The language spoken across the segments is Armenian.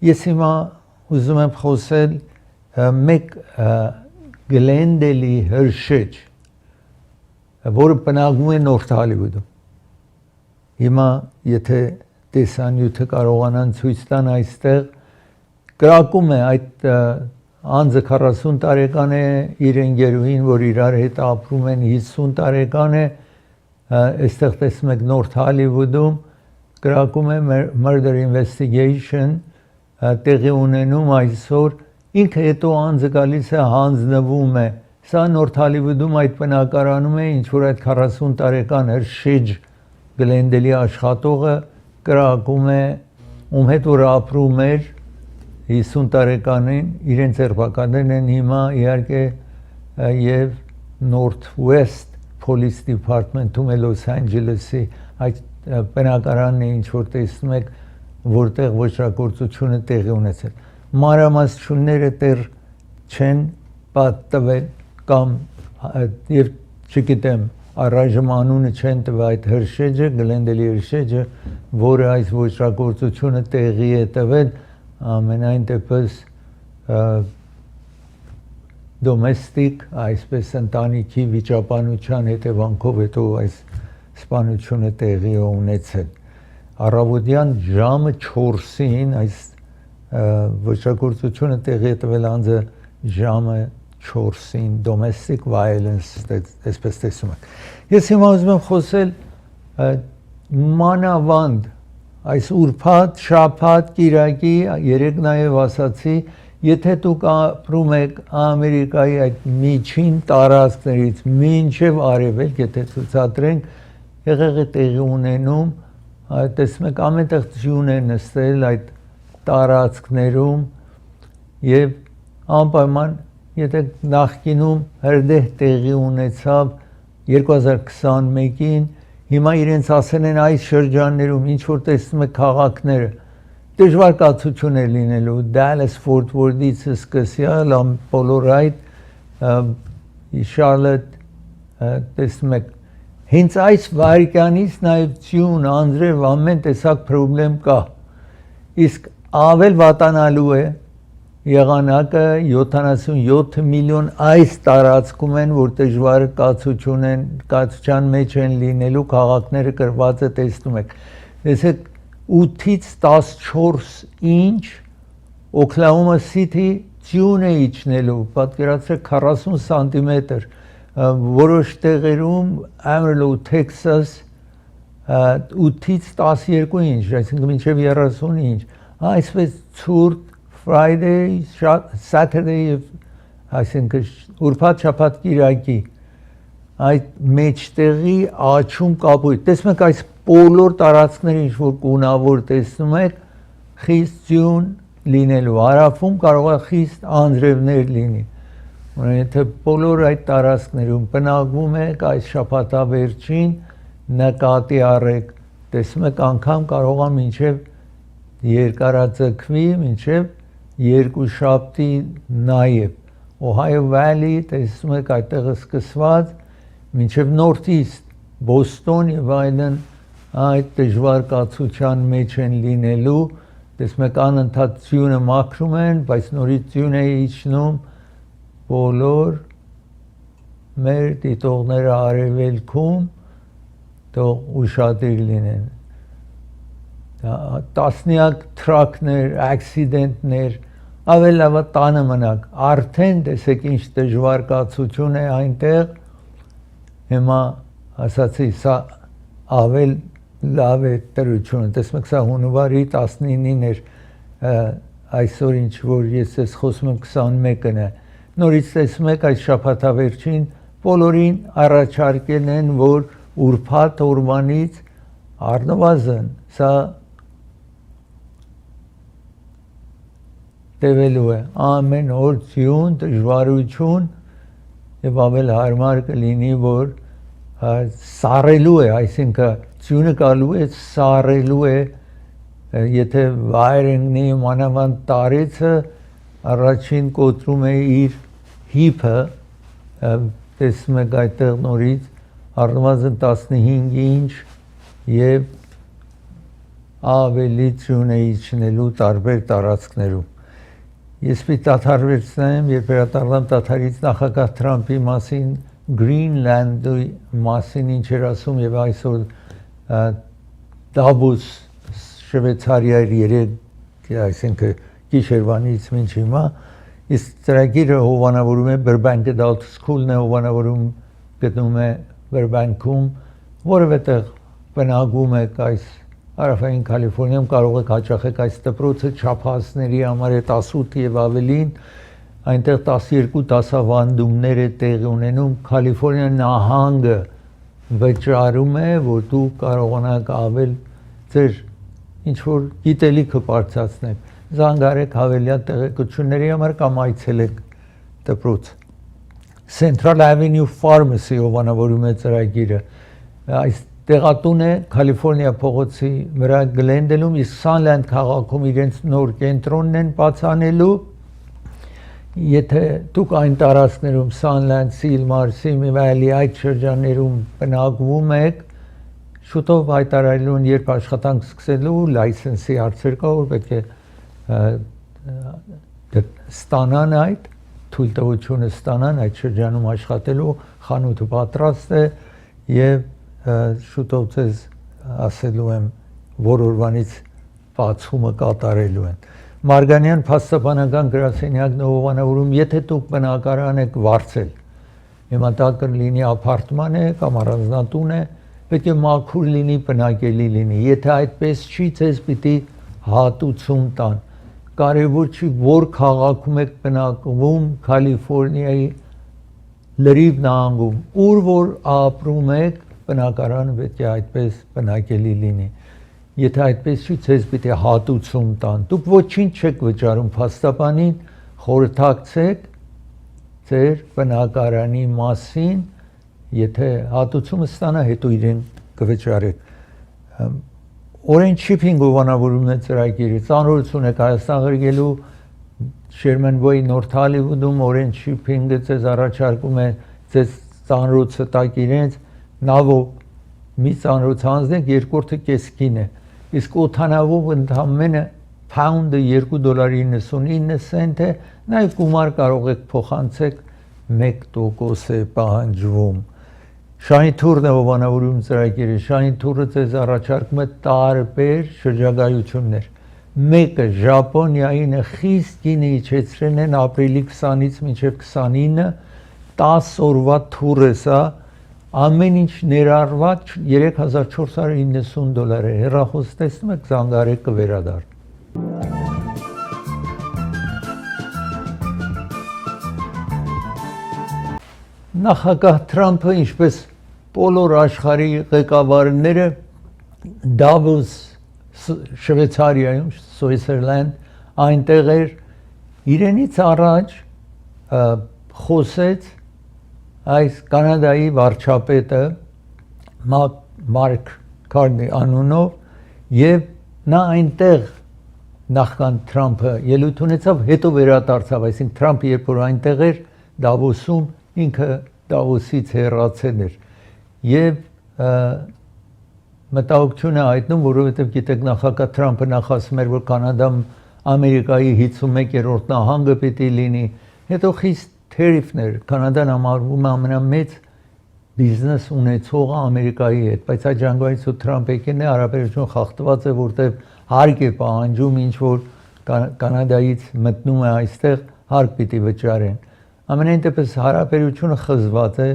Ես հիմա ուզում եմ խոսել մեկ Գլենդելի հրշեջ, որը բնակվում է Նորթ Հոլիվուդում։ Հիմա եթե տեսանյութը կարողանան ցույց տան այստեղ, կրակում է այդ անձը 40 տարեկան է, իր ընկերուհին, որ իրար հետ ապրում են 50 տարեկան է, այստեղ տեսնում եք Նորթ Հոլիվուդում, կրակում է murder investigation, տեղի ունենում այսօր, ինքը հետո անձը գալիս է հանձնվում է, սա Նորթ Հոլիվուդում այդ բնակարանում է, ինչ որ այդ 40 տարեկան հրշեջ Գլենդելի աշխատողը կրակում է, ում հետ որ ապրում էր 50 տարեկանին, իրենց ձերբակալել են հիմա իհարկե եւ Northwest Police Department-ում է Լոս Անջելեսի այդ բնակարանն է, ինչ որ տեսնում եք, որտեղ ոչրագործությունը տեղի ունեցել։ Մանրամասնությունները դեռ չեն պատտվել կամ եւ չգիտեմ առայժմ անունը չեն տվել այդ հրշեջը, Գլենդելի հրշեջը, որը այս ոչրագործությունը տեղի է տվել, ամենայն դեպս դոմեստիկ, այսպես ընտանիքի վիճաբանության հետևանքով հետո այս սպանությունը տեղի է ունեցել։ Առավոտյան ժամը 4-ին այս ոչրագործությունը տեղի է տվել անձը ժամը 4-ին, domestic violence, այսպես տեսում եք։ Ես հիմա ուզում եմ խոսել մանավանդ այս ուրբաթ, շաբաթ, կիրակի, երեկ նաև ասացի, եթե դուք ապրում եք Ամերիկայի այդ միջին տարածքներից մինչև արևելք, եթե ցուցադրենք, եղեղ է տեղի ունենում, տեսնում եք ամենտեղ ձյուն է նստել այդ տարածքներում եւ անպայման եթե նախկինում հրդեհ տեղի ունեցավ 2021-ին, հիմա իրենց ասել են այս շրջաններում, ինչ որ տեսնում եք քաղաքները, դժվար կացություն է լինելու, Dallas, Fort Worth-ից սկսյալ, բոլոր այդ Charlotte, տեսնում եք, հենց այս վայրկյանից նաև ձյուն, անձրև, ամեն տեսակ պրոբլեմ կա, իսկ ավել վատանալու է եղանակը 77 միլիոն այս տարածքում են, որ դժվար կացության մեջ են լինելու, քաղաքները կրված է տեսնում եք։ Տեսեք 8-ից 14 ինչ Օքլահոմա Սիթի ձյուն է իջնելու, պատկերացրեք 40 սանտիմետր, որոշ տեղերում Amarillo, Texas 8-ից 12 ինչ, այսինքն մինչև 30 ինչ, այսպես ցուրտ Friday, Saturday, այսինքն ուրբաթ, շաբաթ, կիրակի, այդ մեջտեղի աչում կապույտ, տեսնում եք այս բոլոր տարածքները, ինչ որ գունավոր տեսնում եք, խիստ ձյուն լինելու, հարավում կարող է խիստ անձրևներ լինի, եթե բոլոր այդ տարածքներում բնակվում եք այս շաբաթավերջին, նկատի առեք, տեսնում եք անգամ կարող է մինչև երկարաձգվի, մինչև երկուշաբթի նաև, Ohio Valley, տեսնում եք այդտեղ սկսված, մինչև Northeast, Boston եւ այլն այդ դժվար կացության մեջ են լինելու, տեսնում եք անընդհատ ձյունը մաքրում են, բայց նորից ձյուն է իջնում, բոլոր մեր դիտողները արևելքում թող ուշադիր լինեն։ Տասնյակ թրակներ, ակսիդենտներ, ավել լավ տանը մնաք, արդեն տեսեք ինչ դժվար կացություն է այնտեղ, հիմա ասացի, սա ավել լավ է տրությունը, տեսնում եք սա հունվարի 19-ին էր, այսօր ինչ որ ես ես խոսում եմ 21-ն է, նորից տեսնում եք այս շաբաթավերջին բոլորին առաջարկել են, որ ուրբաթ օրվանից առնվազն սա տևելու է, ամեն օր ձյուն, դժվարություն եւ ավել հարմար կլինի, որ սառելու է, այսինքն ձյունը գալու է, սառելու է, եթե վայր ընկնի մանավանդ տարեցը, առաջին կոտրում է իր հիփը, տեսնում եք այդտեղ նորից, առնվազն 15 ինչ եւ ավելի ճունեիչնելու տարբեր տարածքներում։ Ես պիտի դադարեցնեմ, երբ վերադառնամ դադարից նախագահ Թրամփի մասին, Գրինլանդի մասին ինչ էր ասում եւ այսօր Դավոս Շվեյցարիայի 3, այսինքն գիշերվանից մինչ հիմա, իսկ ծրագիրը հովանավորում է Burbank Adult School-ն է հովանավորում գտնում է Burbank-ում, որովհետեւ բնակվում եք այս Հարավային Կալիֆոռնիայում կարող եք հաճախեք այս դպրոցը չափածների համար է 18 եւ ավելին, այնտեղ 12 դասավանդումներ է տեղի ունենում, Կալիֆոռնիա նահանգը վճարում է, որ դու կարողանաք ավել ձեր ինչ որ գիտելիքը բարձրացնեք, զանգարեք հավելյալ տեղեկությունների համար կամ այցելեք դպրոց։ Central Avenue Pharmacy ովանավորում է ծրագիրը, այս տեղատուն է Կալիֆոռնիա փողոցի վրա Գլենդելում, իսկ Sunland քաղաքում իրենց նոր կենտրոնն են բացանելու։ Եթե դուք այն տարածքներում Sunland, Silmar, Simi Valley այդ շրջաններում բնակվում եք, շուտով հայտարարելու են, երբ աշխատանք սկսելու, լայսենսի հարցեր կա, որ պետք է ստանան այդ թույլտվությունը ստանան այդ շրջանում աշխատելու, խանութը պատրաստ է եւ շուտով ձեզ ասելու եմ որ օրվանից բացումը կատարելու են։ Մարգանյան փաստաբանական գրասենյակն ովանավորում, եթե դուք բնակարան եք վարձել, հիմա դա կլինի ապարտման է կամ առանձնատուն է, պետք է մաքուր լինի, բնակելի լինի։ Եթե այդպես չի, ձեզ պիտի հատուցում տան։ Կարևոր չի որ քաղաքում եք բնակվում Կալիֆոռնիայի լրիվ նահանգում, ուր որ ապրում եք, բնակարանը պետք է այդպես բնակելի լինի։ Եթե այդպես չի, ձեզ պիտի հատուցում տան։ Դուք ոչինչ չեք վճարում փաստաբանին, խորհրդակցեք ձեր բնակարանի մասին, եթե հատուցումը ստանա, հետո իրեն կվճարեք։ Orange Shipping ովանավորում է ծրագիրը, ծանրություն եք Հայաստան ղրգելու Sherman Way North Hollywood-ում Orange Shipping-ը ձեզ առաջարկում է ձեզ ծանրոցը տակ իրենց, նավով մի ծանրոց հանձնեք, երկրորդը կեսկին է, իսկ օդանավով ընդամենը pound-ը $2.99 է, նաև գումար կարող եք փոխանցեք 1% է պահանջվում։ Շահին թուրն է ովանավորում ծրագիրը, Շահին թուրը ձեզ առաջարկում է տարբեր շրջագայություններ։ Մեկը Ժապոնիային խիստ գինը իջեցրել են ապրիլի 20-ից մինչև 29-ը, 10 օրվա թուր է սա, ամեն ինչ ներառված $3490 է, հեռախոս տեսնում եք, զանգարեք կվերադառնա։ Նախագահ Թրամփը, ինչպես բոլոր աշխարհի ղեկավարները Դավոս Շվեյցարիայում, Switzerland, այնտեղ էր իրենից առաջ խոսեց այս Կանադայի վարչապետը Մարկ Քարնի անունով եւ նա այնտեղ նախքան Թրամփը ելույթ ունեցավ, հետո վերադարձավ, այսինքն Թրամփը երբ որ այնտեղ էր Դավոսում, ինքը Դավոսից հեռացել էր եւ մտահոգություն է հայտնում, որովհետեւ գիտեք նախագահ Թրամփը նախասում էր, որ Կանադան Ամերիկայի 51-րդ նահանգը պիտի լինի, հետո խիստ թերիֆներ, Կանադան համարվում է ամենամեծ բիզնես ունեցողը Ամերիկայի հետ, բայց այդ ժանգվածից ու Թրամփ եկել է հարաբերություն խախտված է, որտեղ հարկ է պահանջում, ինչ որ Կանադայից մտնում է այստեղ, հարկ պիտի վճարեն։ Ամենայն դեպս հարաբերությունը խզված է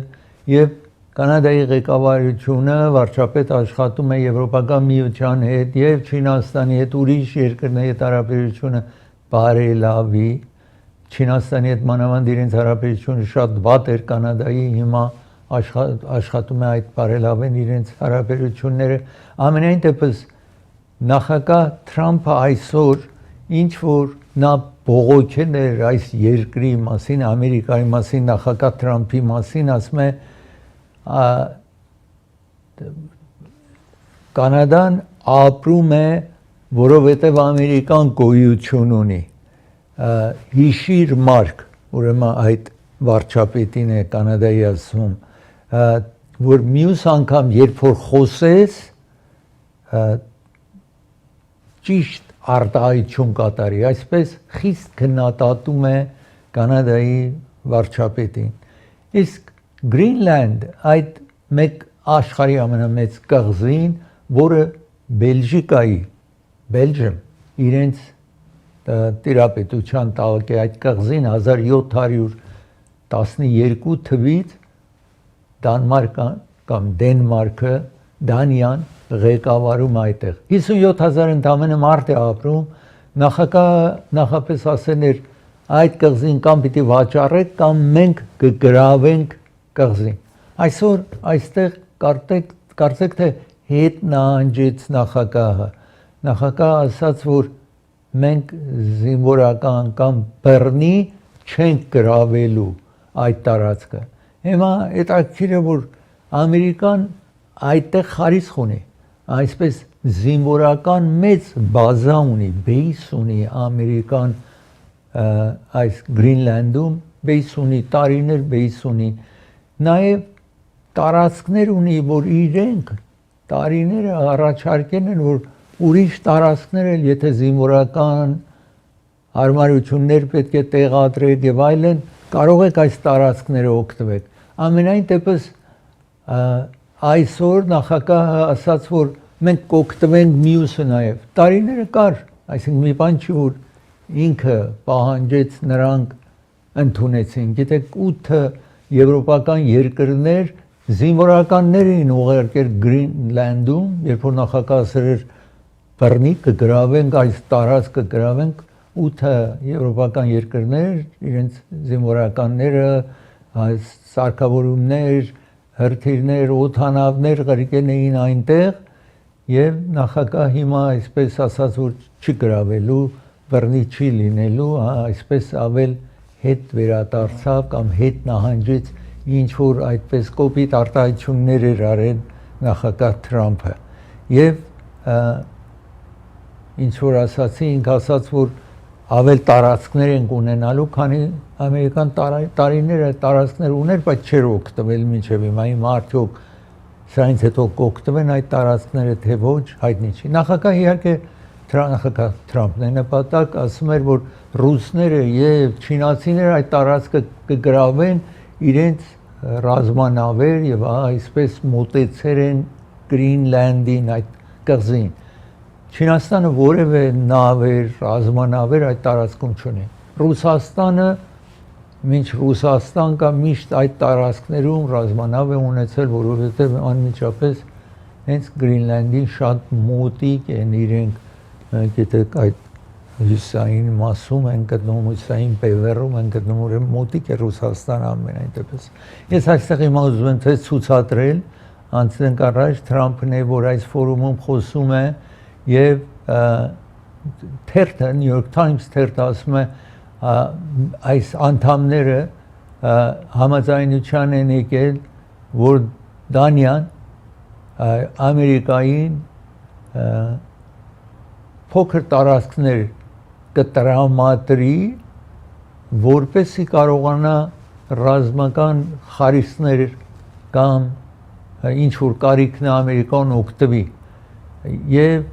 եւ Կանադայի ղեկավարությունը վարչապետ աշխատում է Եվրոպական միության հետ եւ Չինաստանի հետ, ուրիշ երկրների հետ հարաբերությունը բարելավի։ Չինաստանի հետ մանավանդ իրենց հարաբերությունը շատ վատ էր Կանադայի, հիմա աշխատում է այդ բարելավեն իրենց հարաբերությունները։ Ամենայն դեպս նախագահ Թրամփը այսօր ինչ որ նա բողոքել էր այս երկրի մասին, Ամերիկայի մասին, նախագահ Թրամփի մասին, ասում է Կանադան ապրում է, որովհետև Ամերիկան գոյություն ունի։ Հիշիր Մարկ, ուրեմն այդ վարչապետին է Կանադայի ասում, որ մյուս անգամ երբ որ խոսես, ճիշտ արտահայտություն կատարի, այսպես խիստ քննադատում է Կանադայի վարչապետին։ Իսկ Գրինլանդ այդ մեկ աշխարհի ամենամեծ կղզին, որը Բելգիկայի Belgium իրենց տիրապետության տակ է, այդ կղզին 1712 թվականից Դենմարկը, Դանիան ղեկավարում այդտեղ։ 57,000 ընդամենը մարդ է ապրում, նախագահը նախապես ասել էր այդ կղզին կամ պիտի վաճառեք կամ մենք կգրավենք կղզին։ Այսօր այստեղ կարծեք թե հետ նահանջեց նախագահը։ Նախագահը ասաց, որ մենք զինվորական կամ բռնի չենք գրավելու այդ տարածքը։ Հիմա հետաքրքիր է, որ Ամերիկան այդտեղ խարիսխ ունի, այսպես զինվորական մեծ բազա ունի, բեյս ունի Ամերիկան այս Գրինլանդում, բեյս ունի, տարիներ բեյս ունի, նաև տարածքներ ունի, որ իրենք տարիները առաջարկել են, որ ուրիշ տարածքներ էլ, եթե զինվորական հարմարություններ պետք է տեղադրեք եւ այլն, կարող եք այս տարածքները օգտվեք։ Ամենայն դեպս այսօր նախագահը ասաց, որ մենք կօգտվենք մյուսը նաև։ Տարիները կար, այսինքն մի բան չի, որ ինքը պահանջեց, նրանք ընդունեցին։ Գիտեք, 8 եվրոպական երկրներ զինվորականներ էին ուղարկել Գրինլանդում, երբ որ նախագահը ասել էր բռնի կգրավենք այս տարածքը կգրավենք, 8 եվրոպական երկրներ իրենց զինվորականները, սարքավորումներ, հրթիռներ, օդանավներ ղրկել էին այնտեղ եւ նախագահ հիմա այսպես ասած, որ չի գրավելու, բռնի չի լինելու, այսպես ավել հետ վերադարձավ կամ հետ նահանջեց, ինչ որ այդպես կոպիտ արտահայտություններ էր արել նախագահ Թրամփը։ Եվ ինչ որ ասացի, ինք ասաց, որ ավել տարածքներ ենք ունենալու, քանի ամերիկան տարիները տարածքներ ուներ, բայց չէր օգտվել մինչև հիմա, հիմա արդյոք սրանից հետո կօգտվեն այդ տարածքները, թե ոչ, հայտնի չի։ Նախագահ իհարկե նախագահ Թրամփն է նպատակ, ասում էր, որ ռուսները եւ չինացիները այդ տարածքը կգրավեն իրենց ռազմանավեր եւ այսպես մոտեցեր են Գրինլանդին, այդ կղզին։ Չինաստանը որևէ նավեր, ռազմանավեր այդ տարածքում չունի։ Ռուսաստանը մինչ Ռուսաստան կա միշտ այդ տարածքներում ռազմանավ է ունեցել, որովհետև անմիջապես հենց Գրինլանդին շատ մոտիկ են իրենք, գիտեք, այդ հյուսային մասում են գտնվում, հյուսային բևեռում են գտնվում, ուրեմն մոտիկ է Ռուսաստանը ամենայն դեպս։ Ես այստեղ հիմա ուզում եմ ցույց ցուցադրել, անցնենք առաջ, Թրամփն է, որ այս ֆորումում խոսում է եւ թերթը New York Times թերթը ասում է այս անդամները համաձայնության են եկել, որ Դանիան Ամերիկային փոքր տարածքներ կտրամադրի, որպեսզի կարողանա ռազմական խարիսներ կամ ինչ որ կարիքն Ամերիկան օգտվի եւ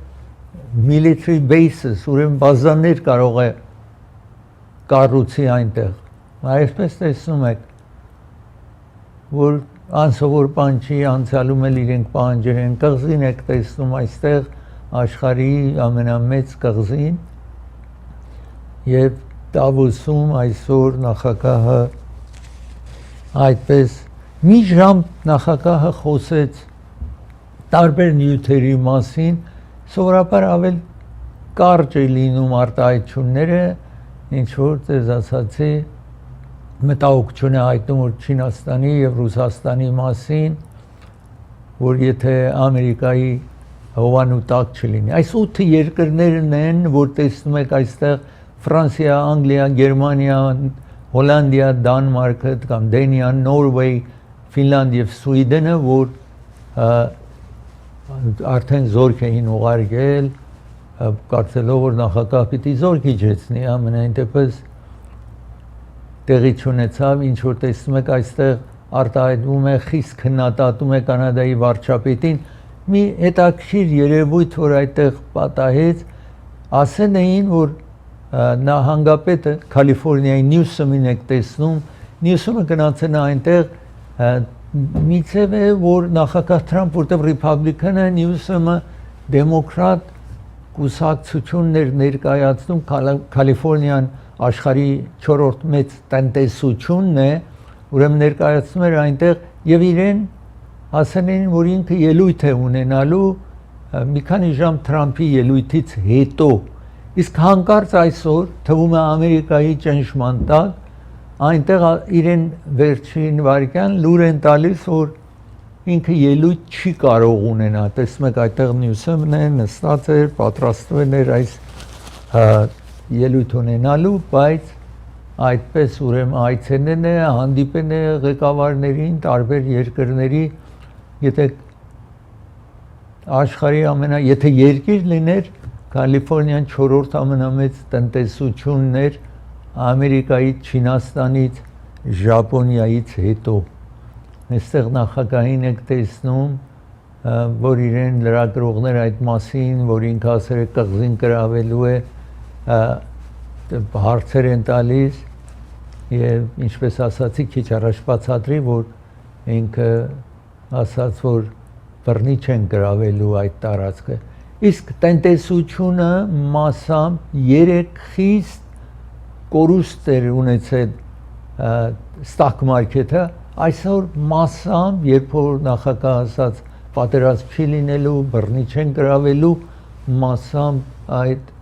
military bases, ուրեմն բազաներ կարող է կառուցի այնտեղ։ Այսպես տեսնում եք, որ անսովոր բան չի, անցյալում էլ իրենք պահանջել են, կղզին եք տեսնում այստեղ աշխարհի ամենամեծ կղզին եւ Դավոսում այսօր նախագահը այդպես մի ժամ նախագահը խոսեց տարբեր նյութերի մասին, սովորաբար ավել կարճ է լինում արտահայտությունները, ինչ որ ձեզ ասացի, մտահոգություն է հայտնում որ Չինաստանի եւ Ռուսաստանի մասին, որ եթե Ամերիկայի հովանու տակ չլինի։ Այս 8 երկրներն են, որ տեսնում եք այստեղ Ֆրանսիա, Անգլիա, Գերմանիա, Հոլանդիա, Դանմարկը կամ Դենիա, Նորվեյ, Ֆինլանդ եւ Սուիդենը, որ արդեն զորք էին ուղարկել, կարծելով որ նախագահ պիտի զորք իջեցնի, ամենայն դեպս տեղի չունեցավ, ինչ որ տեսնում եք այստեղ արտահայտվում է, խիստ քննադատում է Կանադայի վարչապետին, մի հետաքրքիր երևույթ որ այդտեղ պատահեց, ասեն էին, որ նահանգապետը Կալիֆոռնիայի Նյուսոմին եք տեսնում, Նյուսոմը գնացել է այնտեղ միցև է, որ նախագահ Թրամփ, որտեղ ռիփաբլիկանը, Նյուսոմը դեմոկրատ կուսակցություններ ներկայացնում, Կալիֆոռնիան աշխարհի 4-րդ մեծ տնտեսությունն է, ուրեմն ներկայացնում էր այնտեղ եւ իրեն ասել էին, որ ինքը ելույթ է ունենալու մի քանի ժամ Թրամփի ելույթից հետո, իսկ հանկարծ այսօր թվում է Ամերիկայի ճնշման տակ այնտեղ իրեն վերջին վարքյան լուր են տալիս, որ ինքը ելույթ չի կարող ունենալ, տեսնում եք այդտեղ Նյուսոմն է նստած էր, պատրաստվում էր այս ելույթ ունենալու, բայց այդպես ուրեմն այցելել է, հանդիպել է ղեկավարներին, տարբեր երկրների, եթե աշխարհի եթե երկիր լիներ, Կալիֆոռնիան 4-րդ ամենամեծ տնտեսությունն էր Ամերիկայից, Չինաստանից, Ժապոնիայից հետո։ Այստեղ նախագահին եք տեսնում, որ իրեն լրագրողներ այդ մասին, որ ինքը ասել է կղզին գրավելու է, հարցեր են տալիս եւ ինչպես ասացի քիչ առաջ բացատրի, որ ինքը ասաց, որ բռնի չեն գրավելու այդ տարածքը։ Իսկ տնտեսությունը մասամբ 3 խիստ կորուստ էր ունեցել stock market-ը, այսօր մասամբ, երբ որ նախագահ ասաց պատերազմ չի լինելու, բռնի չեն գրավելու, մասամբ այդ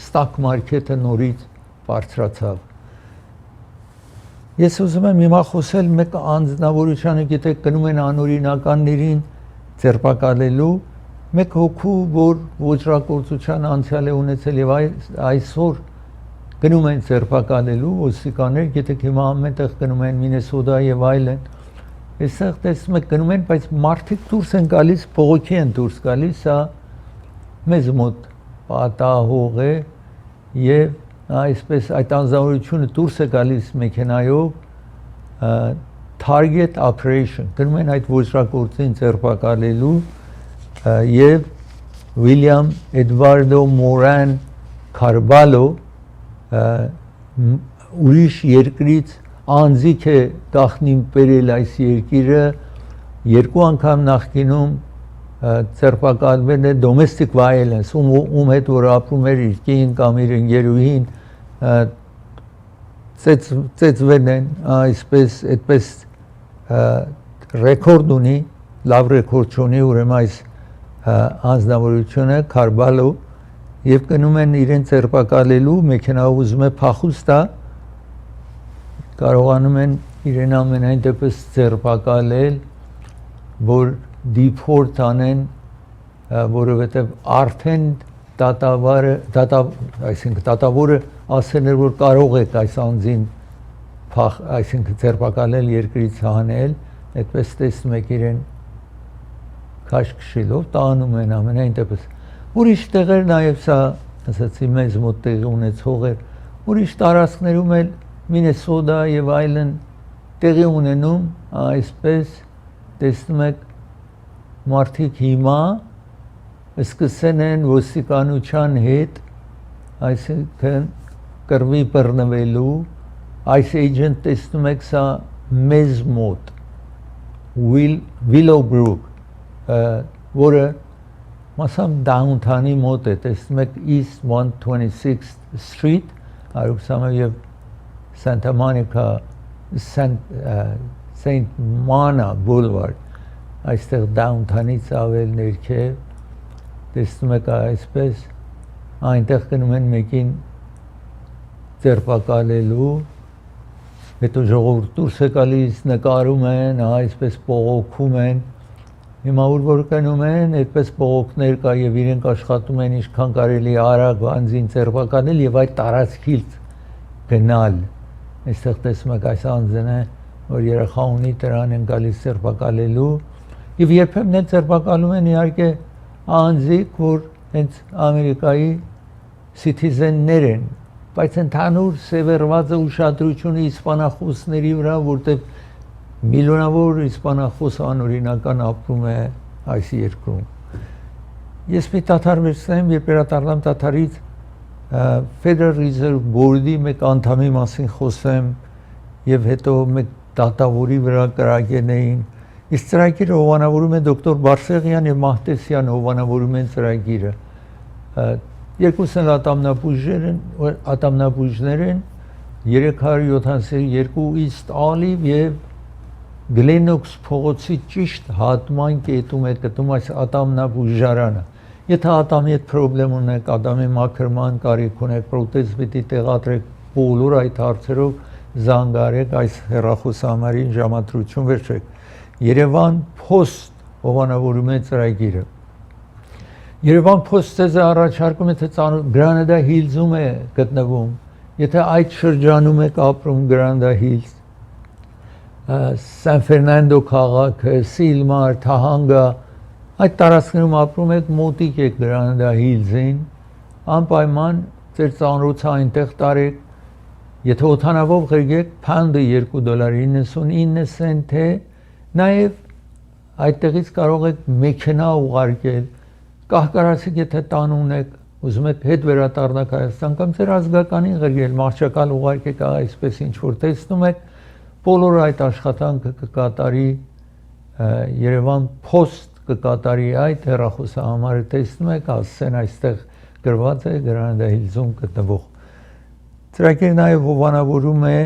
stock market-ը նորից բարձրացավ։ Ես ուզում եմ հիմա խոսել մեկ անձնավորությանը, գիտեք, գնում են անօրինականներին ձերբակալելու, մեկ հոգու, որ ոճրագործության անցյալ է ունեցել եւ այսօր գնում են ձերբակալելու ոստիկաններ, գիտեք հիմա ամենտեղ գնում են Մինեսոտա եւ այլն, այստեղ տեսնում եք գնում են, բայց մարդիկ դուրս են գալիս, բողոքի են դուրս գալիս, սա մեզ մոտ պատահող է եւ այսպես այդ անձնավորությունը դուրս է գալիս մեքենայով target operation, գնում են այդ ոճրագործին ձերբակալելու եւ William Eduardo Moran Carvalho ուրիշ երկրից անձիկ է գախնին բերել այս երկիրը, 2 անգամ նախկինում ձերբակալվել է domestic violence, ում հետ որ ապրում էր իր կին կամ իր ընկերուհին, ծեծվել են, այսպես, այդպես ռեկորդ ունի, լավ ռեկորդ չունի, ուրեմն այս անձնավորությունը Carvalho եւ գնում են իրեն ձերբակալելու, մեքենայով ուզում է փախուստ տա, կարողանում են իրեն ամենայն դեպս ձերբակալել, որ դիփորտ անեն, որովհետեւ արդեն դատավորը ասել էր, որ կարող եք այս անձին այսինքն ձերբակալել, երկրից հանել, այդպես տեսնում եք իրեն քաշ քշելով տանում են ամենայն դեպս։ Ուրիշ տեղեր նաև սա, ասացի, մեզ մոտ տեղի ունեցող էր, ուրիշ տարածքներում էլ Մինեսոտա եւ այլն տեղի ունենում, այսպես տեսնում եք մարդիկ հիմա սկսեն են ոստիկանության հետ, այսինքն կռվի բռնվելու, այս agent տեսնում եք սա մեզ մոտ Willowbrook, որը մասամբ downtown-ի մոտ է, տեսնում եք East 126th Street, Արուքսամը եւ Santa Monica, Saint Mana Boulevard, այստեղ downtown-ից ավել ներքև, տեսնում եք այսպես, այնտեղ գնում են մեկին ձերբակալելու, հետո ժողովուրդ դուրս է գալիս, նկարում են, այսպես բողոքում են, հիմա որ գնում են, այդպես բողոքներ կա եւ իրենք աշխատում են ինչքան կարելի արագ անձին ձերբակալել եւ այդ տարածքից գնալ։ Այստեղ տեսնում եք այս անձն է, որ երեխա ունի, դրան են գալիս ձերբակալելու եւ երբեմն էլ ձերբակալում են իհարկե անձիկ, որ հենց Ամերիկայի citizen-ներ են, բայց ընդհանուր սևեռված է ուշադրությունը իսպանախոսների վրա, որտեղ միլիոնավոր իսպանախոս անօրինական ապրում է այս երկրում։ Ես մի դադար վերցնեմ, երբ վերադառնամ դադարից, Federal Reserve Board-ի մեկ անդամի մասին խոսեմ եւ հետո մեկ դատավորի վրա կրակեն էին։ Իսկ ծրագիրը հովանավորում է դոկտոր Բարսեղյան եւ Մահտեսյան հովանավորում են ծրագիրը։ Երկուսն ատամնաբույժներ են 372 East Olive եւ Գլենոքս փողոցի ճիշտ հատման կետում է գտնվում այս ատամնաբույժարանը։ Եթե ատամի հետ խնդրեմ ունեք, ատամի մաքրման կարիք ունեք, պրոթեզ պիտի տեղադրեք, բոլոր այդ հարցերով զանգ արեք այս հեռախոսահամարին ժամադրություն վերցրեք։ Երևան Post հովանավորում է ծրագիրը։ Երևան Post-ը առաջարկում է թե Granada Hills-ում է գտնվում։ Եթե այդ շրջանում եք ապրում Granada Hills, San Fernando քաղաքը, Silmar, Tahanga, այդ տարածքներում ապրում եք մոտիկ եք Granada Hills-ին, անպայման ձեր ծանրոցը այնտեղ տարեք, եթե օդանավով ղրգեք, փանդը $2.99 սենտ է, նաև այդտեղից կարող եք մեքենա ուղարկել, կահկարացիք եթե տան ունեք, ուզում եք հետ վերադառնաք Հայաստան կամ ձեր ազգականին ղրգել, մարշակալ ուղարկեք այսպես ինչ որ տեսնում եք, բոլոր այդ աշխատանքը կկատարի Երևան Post կկատարի այդ հեռախոսահամարը տեսնում եք, ասեն այստեղ գրված է Granada Hills-ում գտնվող։ Ծրագիրը նաև հովանավորում է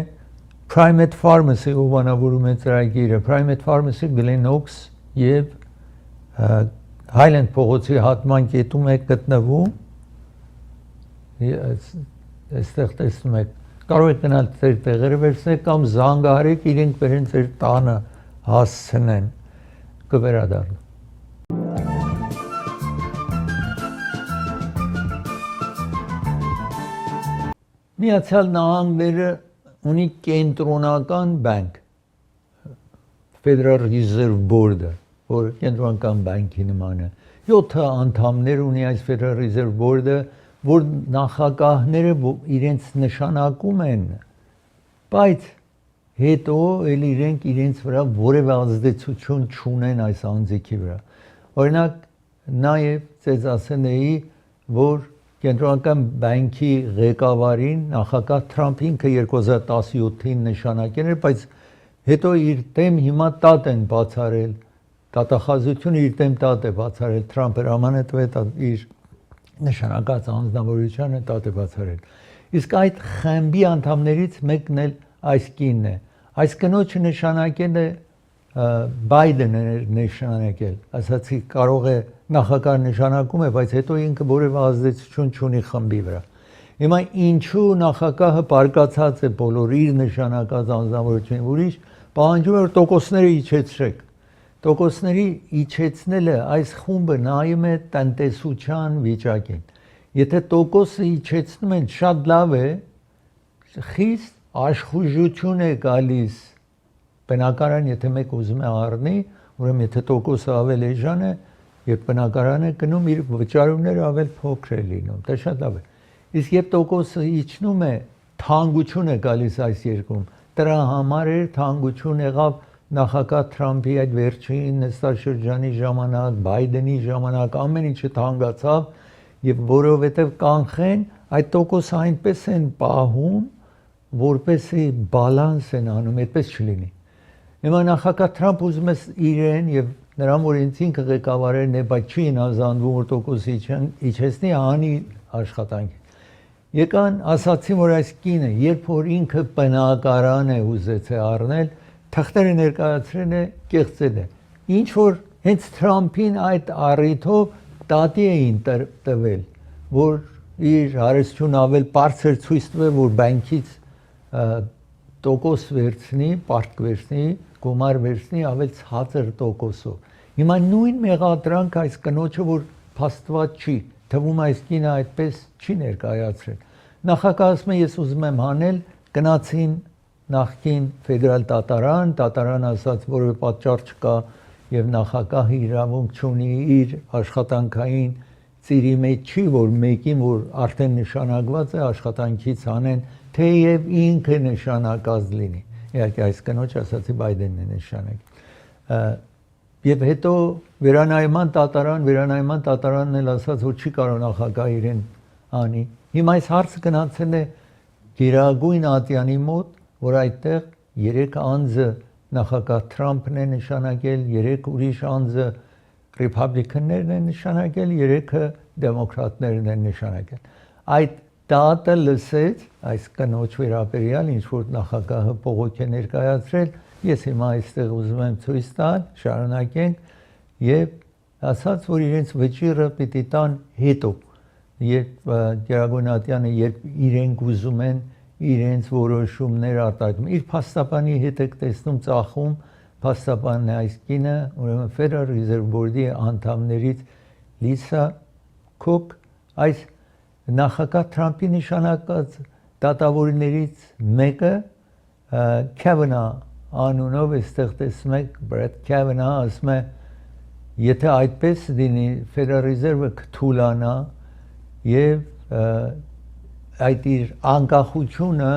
Primate Pharmacy հովանավորում է ծրագիրը, Primate Pharmacy Glennox եւ Highland փողոցի հատման կետում է գտնվում։ Այստեղ տեսնում եք, կարող եք գնալ ձեր տեղերը վերցնել կամ զանգահարեք իրենք բերեն ձեր տանը հասցնեն, կվերադառնա։ Միացյալ Նահանգները ունի կենտրոնական բանկ, Federal Reserve Board-ը, որ կենտրոնական բանկի նման է։ 7 անդամներ ունի այս Federal Reserve Board-ը, որ նախագահները իրենց նշանակում են, բայց հետո էլ իրենց վրա որևէ ազդեցություն չունեն այս անձիկի վրա։ Օրինակ, նաև ձեզ ասեն էի, որ Կենտրոնական բանկի ղեկավարին նախագահ Թրամփին 2017-ին նշանակել էր, բայց հետո իր դեմ հիմա տատ են բացարել, դատախազությունը իր դեմ տատ է բացարել, Թրամփը հրամանատվեց իր նշանակած անձնավորությանը տատ է բացարել։ Իսկ այդ խմբի անդամներից մեկն էլ այս կինն է։ Այս կնոջը նշանակել է Բայդենը նշանակել, ասացի կարող է նախագահ նշանակում է, բայց հետո ինքը որևէ ազդեցություն չունի խմբի վրա։ Հիմա ինչու նախագահը բարկացած է բոլոր իր նշանակած անձնավորությունին, ուրիշ պահանջում է որ տոկոսները իջեցրեք։ Տոկոսների իջեցնելը այս խումբը նայում է տնտեսության վիճակին։ Եթե տոկոսը իջեցնում են, շատ լավ է, խիստ աշխուժություն է գալիս բնակարան, եթե մեկ ուզում է առնի, ուրեմն եթե տոկոսը ավել էժան է, երբ բնակարանը գնում իր վճարումները ավել փոքր է լինում, դա շատ լավ է։ Իսկ երբ տոկոսը իջնում է, թանկություն է գալիս այս երկրում։ Դրա համար էր թանկություն եղավ նախագահ Թրամփի այդ վերջին նստաշրջանի ժամանակ, Բայդենի ժամանակ, ամեն ինչը թանկացավ եւ որովհետեւ կանխեն այդ տոկոսը այնպես են պահում, որպեսզի բալանս են անում, այդպես չլինի։ Հիմա նախագահ Թրամփ ուզում է իրեն եւ նրան որ ինքը ղեկավարերն է, բայց չի հնազանդվում որ տոկոսի իջեցնի անի աշխատանքի։ Եկան ասացին որ այս կինը երբ որ ինքը բնակարան է ուզեցել առնել, թղթերը ներկայացրել է, կեղծել է։ Ինչ որ հենց Թրամփին այդ առիթով տատի էին տվել, որ իր հարստություն ավել բարձր ցույց տվել, որ բանկից տոկոս վերցնի, պարտք վերցնի, գումար վերցնի ավել ցածր տոկոսով։ Հիմա նույն մեղադրանք այս կնոջը որ փաստված չի, թվում այս կինը այդպես չի ներկայացրել։ Նախագահը ասում է ես ուզում եմ հանել, գնացին նախկին ֆեդերալ դատարան ասաց որևէ պատճառ չկա եւ նախագահը իրավունք չունի իր աշխատանքային ծիրի մեջ չի որ մեկին որ արդեն նշանակված է աշխատանքից հանեն թեև ինքը նշանակած լինի։ Իհարկե այս կնոջ ասացի Բայդենն է նշանակել։ Եվ հետո վերանայման դատարանն էլ ասաց որ չի կարող նախագահ իրեն անի, Հիմա այս հարցը գնացել է Գերագույն ատյանի մոտ, որ այդտեղ 3 անձը նախագահ Թրամփն է նշանակել, 3 ուրիշ անձը ռիփաբլիկաններն են նշանակել, 3-ը դեմոկրատներն են նշանակել։ Այդ դատը լսեց այս կնոջ վերաբերյալ, ինչ որ նախագահը բողոք է ներկայացրել, ես հիմա այստեղ ուզում եմ ցույց տալ, շարունակենք, եւ ասաց, որ իրենց վճիռը պիտի տան հետո, երբ Գերագույն ատյանը երբ իրենք ուզում են իրենց որոշումներ արտահայտում։ Իր փաստաբանի հետ եք տեսնում ծախում, փաստաբանն է այս կինը, ուրեմն Federal Reserve Board-ի անդամներից Լիսա Քուք, այս նախագահ Թրամփի նշանակած դատավորներից մեկը Քավանա անունով այստեղ տեսնում եք Բրեդ Քավանա, ասում է, եթե այդպես լինի Federal Reserve-ը կթուլանա եւ այդ իր անկախությունը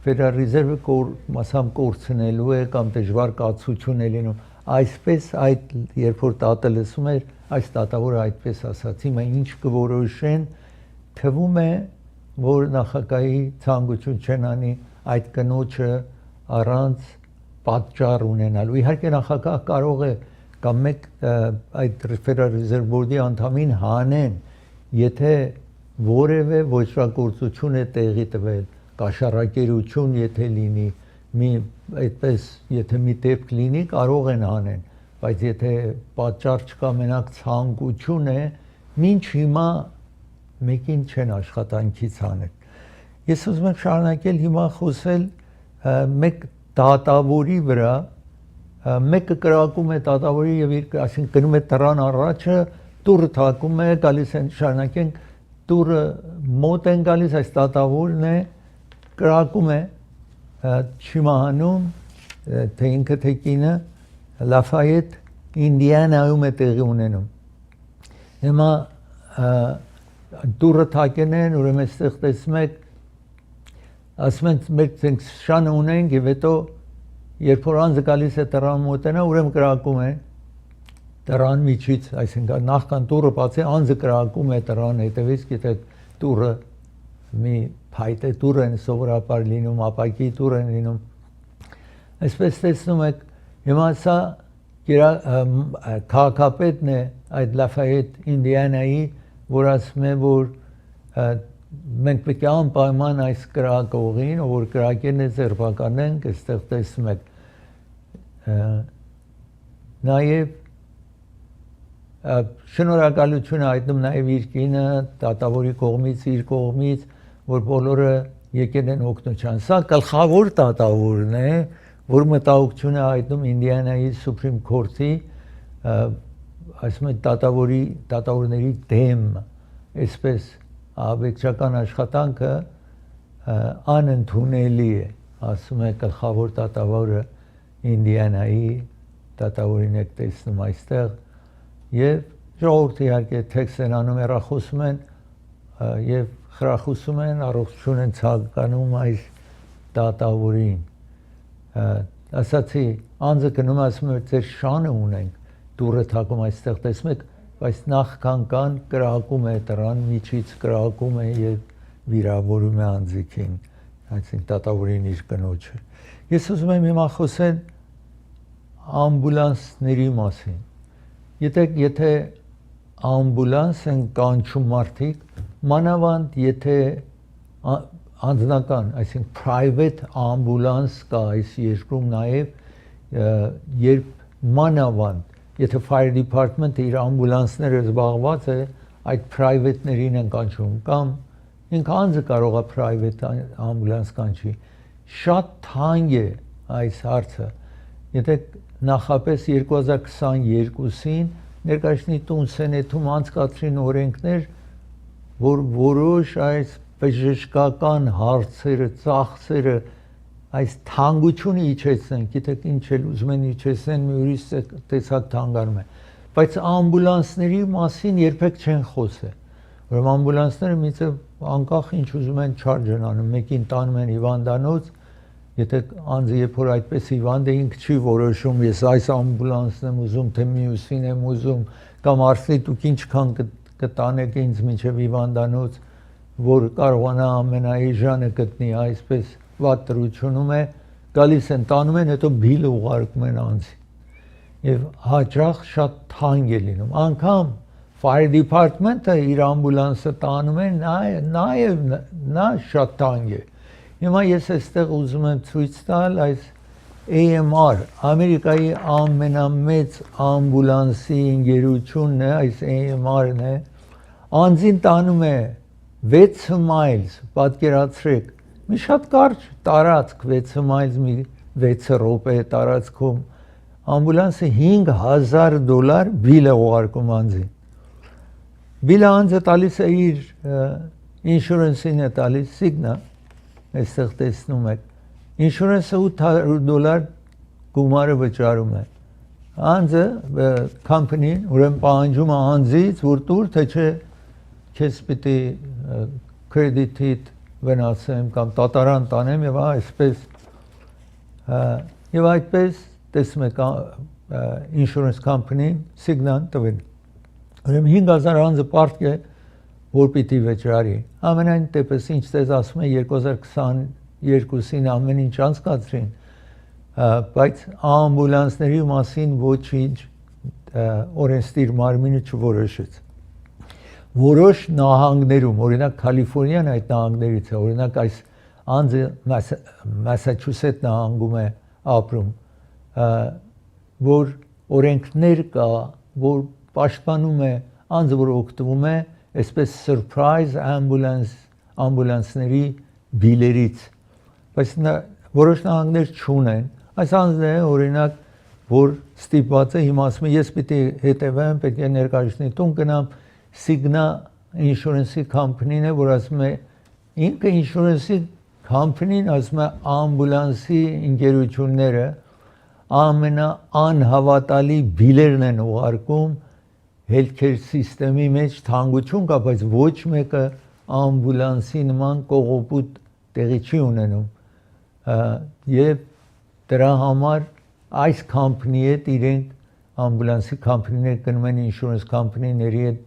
Federal Reserve-ը մասամբ կորցնելու է կամ դժվար կացություն է լինում։ Այսպես այդ երբ որ դատը լսում էր, այս դատավորը այդպես ասաց, հիմա ինչ կորոշեն, թվում է, որ նախագահի ցանկություն չեն անի այդ կնոջը առանց պատճառ ունենալու։ Իհարկե նախագահ կարող է կամ մեկ այդ Federal Reserve Board-ի անդամին հանեն, եթե որևէ ոչրագործություն է տեղի տվել, կաշառակերություն եթե լինի, այդպես եթե մի դեպք լինի, կարող են հանեն, բայց եթե պատճառ չկա, մենակ ցանկություն է, մինչ հիմա մեկին չեն աշխատանքից հանել։ Ես ուզում եմ շարունակել հիմա խոսել մեկ դատավորի վրա, մեկը կրակում է դատավորի եւ իր այսինքն գնում է տրան առաջը, դուռը թակում է, գալիս են շարունակենք, դուռը մոտ են գալիս, այս դատավորն է, կրակում է, չիմանում, թե ինքը թե կինը, Լաֆայետ, Ինդիանայում է տեղի ունենում։ Հիմա դուռը թակեն են, ուրեմն այստեղ տեսնում եք, ասում են մենք շանը ունենք եւ հետո երբ որ անձը գալիս է տրան մոտենա, ուրեմն կրակում է տրան միջից, այսինքն նախքան դուռը բացի անձը կրակում է տրան հետևից, գիտեք դուռը մի փայտե դուռ են սովորաբար լինում, ապակի դուռ են լինում։ Այսպես տեսնում եք, հիմա սա քաղաքապետն է այդ Լաֆայետ Ինդիանայի, որ ասում է, որ մենք պետք է անպայման այս կրակողին, որ կրակեն է ձերբակալենք, այստեղ տեսնում եք։ Նաև շնորհակալություն հայտնում նաև իր կինը, դատավորի կողմից, իր կողմից, որ բոլորը եկել են օգնության։ Սա գլխավոր դատավորն է, որ մտահոգություն է հայտնում Ինդիանայի Supreme Court-ի, ասում են դատավորների դեմ, այսպես աբեկչական աշխատանքը անընդունելի է, ասում է գլխավոր դատավորը Ինդիանայի դատավորին եք տեսնում այստեղ եւ ժողովուրդը իհարկե տեքստ են անում, հեռախոսում են եւ խրախուսում են, առողջություն են ցանկանում այս դատավորին։ Ասացի, անձը գնում ասում է, ձեր շանը ունենք, դուռը թակում այստեղ տեսնում եք, բայց նախքան կան կրակում է տրան միջից, կրակում է եւ վիրավորում է անձիկին, այսինքն դատավորին իր կնոջը։ Ես ուզում եմ հիմա խոսել ամբուլանսների մասին։ Եթե ամբուլանս են կանչում մարդիկ, մանավանդ եթե անձնական, այսինքն private ամբուլանս կա այս երկրում նաև, երբ մանավանդ, եթե fire department-ը իր ամբուլանսները զբաղված է, այդ private-ներին են կանչում, կամ ինքը անձը կարող է private ամբուլանս կանչի։ Շատ թանկ է այս հարցը։ Եթե նախապես 2022-ին ներկայացնի տուն սենեթում անցկացրին օրենքներ, որ որոշ այս բժշկական հարցերը, ծախսերը, այս թանկությունը իջեցնեն, գիտեք ինչ էլ ուզում են իջեցնեն, մի ուրիշ տեսակ թանկանում է, բայց ամբուլանսների մասին երբեք չեն խոսել, ուրեմն ամբուլանսները միցե անկախ ինչ ուզում են չարժ են անում, մեկին տանում են հիվանդանոց, եթե անձը երբ որ այդպես հիվանդ է, ինքը չի որոշում, ես այս ամբուլանսն եմ ուզում, թե մյուսին եմ ուզում, կամ ասի դուք ինչքան կտանեք ինձ մինչև հիվանդանոց, որ կարողանա ամենաէժանը գտնի, այսպես վատ դրությունում է, գալիս են տանում են, հետո բիլը ուղարկում են անձին։ Եվ հաճախ շատ թանկ է լինում։ Անգամ fire department-ը իր ամբուլանսը տանում է, նա շատ թանկ է։ Հիմա ես այստեղ ուզում եմ ցույց տալ այս AMR, Ամերիկայի ամենամեծ ամբուլանսի ընկերությունն է, այս AMR-ն է, անձին տանում է 6 miles, պատկերացրեք, մի շատ կարճ տարածք 6 miles, մի 6 րոպե տարածքում, ամբուլանսը $5,000 բիլ է ուղարկում անձին։ Բիլը անձը տալիս է իր ինշուրենսին է տալիս, Cigna, այստեղ տեսնում եք, ինշուրենսը $800 գումարը վճարում է։ Անձը, կամպանին, ուրեմն պահանջում է անձից, որ տուր, թե չէ քեզ պիտի կրեդիտիդ վնասեմ կամ տատարան տանեմ եւ այսպես եւ այդպես տեսնում եք ինշուրենս կամպանին Cigna-ն տվել։ Ուրեմն 5,000 անձը պարտք է, որ պիտի վճարի։ Ամենայն դեպս ինչ ձեզ ասում է 2022-ին ամեն ինչ անցկացրին, բայց ամբուլանսների մասին ոչինչ օրենսդիր մարմինը չորոշեց։ Որոշ նահանգներում, օրինակ Կալիֆոռնիան այդ նահանգներից է, օրինակ այս անձը Մասաչուսեթ նահանգում է ապրում, որ օրենքներ կա, որ պաշտպանում է անձը, որ օգտվում է այսպես surprise ամբուլանսների բիլերից, բայց որոշ նահանգներ չունեն, այս անձն է օրինակ, որ ստիպված է հիմա ասում է ես պիտի հետևեմ, պետք է ներկայացնի տուն գնամ, Cigna ինշուրենսի կամպանին է, որ ասում է ինքը ինշուրենսի կամպանին ասում է ամբուլանսի ընկերությունները ամենաանհավատալի բիլերն են ուղարկում healthcare system-ի մեջ թանկություն կա, բայց ոչ մեկը ամբուլանսի նման կողոպուտ տեղի չի ունենում։ Եվ դրա համար այս կամպանիի հետ իրենք ամբուլանսի կամպանիները գնում են ինշուրենս կամպանիների հետ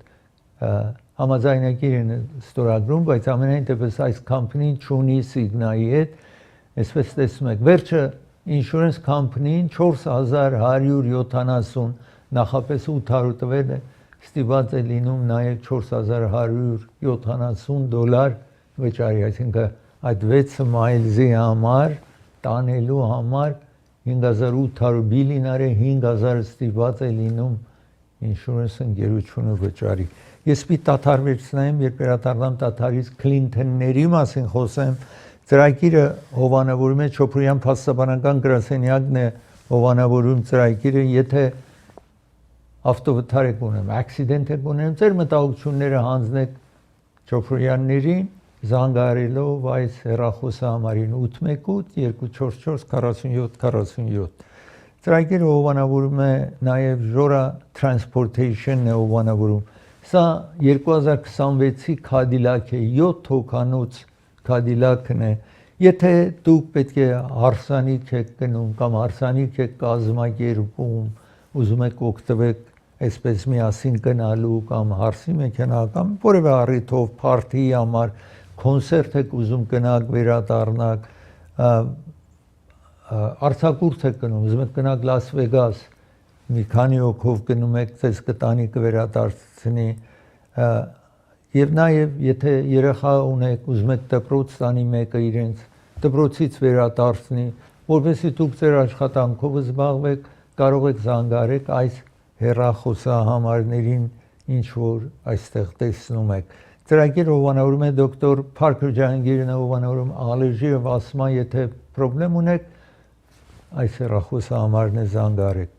համաձայնագիր են ստորագրում, բայց ամենայն դեպս այս կամպանին չունի Cigna-ի հետ, այսպես տեսնում եք, վերջը ինշուրենս կամպանին 4170 նախապես 800 տվել է, ստիպված է լինում նաև $4,170 վճարի, այսինքն այդ 6 մայլզի համար, տանելու համար 5,800 բիլինարը 5,000 ստիպված է լինում ինշուրենս ընկերությունը վճարի։ Ես պիտի տաթար վերցնեմ, երբ վերադառնամ տաթարից Քլինթոնների մասին խոսեմ, ծրագիրը հովանավորում է Չոփրյան փաստաբանական գրասենյակն է հովանավորում ծրագիրը, եթե ավտովթար եք ունեմ, accident եք ունեմ, ձեր մտահոգությունները հանձնեք Չոփրյաններին, զանգահարելով այս հեռախոսահամարին 818-244-4747։ Ծրագիրը հովանավորում է նաև Ժորա Transportation-ն է հովանավորում։ Սա 2026-ի Cadillac է, 7 հոգանոց Cadillac-ն է։ Եթե դուք պետք է հարսանիք եք գնում կամ հարսանիք եք կազմակերպում, ուզում եք օգտվեք այսպես միասին գնալու կամ հարսի մեքենա կամ որևէ առիթով փարթիի համար, կոնցերտ եք ուզում գնաք, վերադառնաք, արձակուրդ եք գնում, ուզում եք գնաք Լաս Վեգաս, մի քանի հոգով գնում եք, ձեզ կտանի կվերադարձնի, եւ նաեւ եթե երեխա ունեք, ուզում եք դպրոց տանի մեկը իրենց դպրոցից վերադարձնի, որովհետեւ դուք ձեր աշխատանքով զբաղվեք, կարող եք զանգահարեք այս հեռախոսահամարներին, ինչ որ այստեղ տեսնում եք։ Ծրագիրը հովանավորում է դոկտոր Փարքեր Ջահանգիրն է հովանավորում ալերժի եւ ասմա, եթե խնդրեմ ունեք, այս հեռախոսահամարն է զանգահարեք։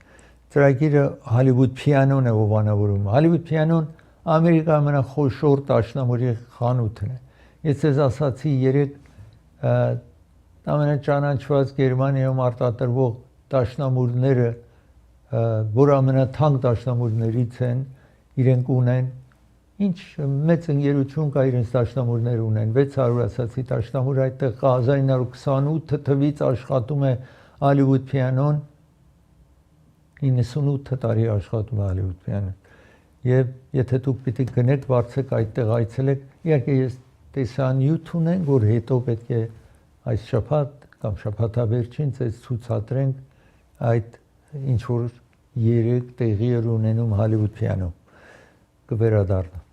Ծրագիրը Hollywood Piano-ն է հովանավորում։ Hollywood Piano-ն Ամերիկայի ամենախոշոր դաշնամուրի խանութն է։ Ես ձեզ ասացի երեք ամենաճանաչված Գերմանիայում արտադրվող դաշնամուրները, որ ամենաթանկ դաշնամուրներից են, իրենք ունեն ինչ մեծ ընկերություն կա իրենց դաշնամուրներ ունեն 600 ասացի դաշնամուր այդտեղ կա 1928 թվից աշխատում է Hollywood Piano-ն 98 տարի աշխատում է Hollywood Piano-ն եւ եթե դուք պիտի գնեք բարձեք այդտեղ այցելեք իհարկե ես տեսանյութ ունենք, որ հետո պետք է այս շաբաթ կամ շաբաթավերջին ցույց ցուցադրենք այդ ինչ որ 3 տեղի ունենում Հոլիվուդ պիանո կվերադառնա